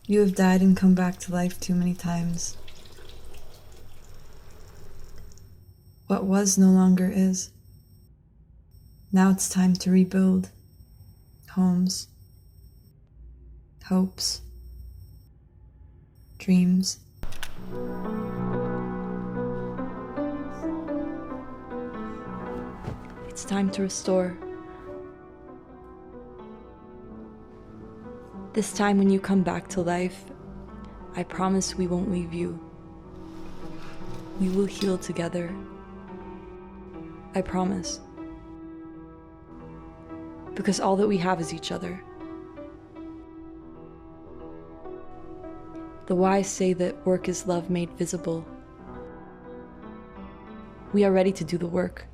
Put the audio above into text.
You have died and come back to life too many times. What was no longer is. Now it's time to rebuild homes, hopes, dreams. It's time to restore. This time when you come back to life, I promise we won't leave you. We will heal together. I promise. Because all that we have is each other. The wise say that work is love made visible. We are ready to do the work.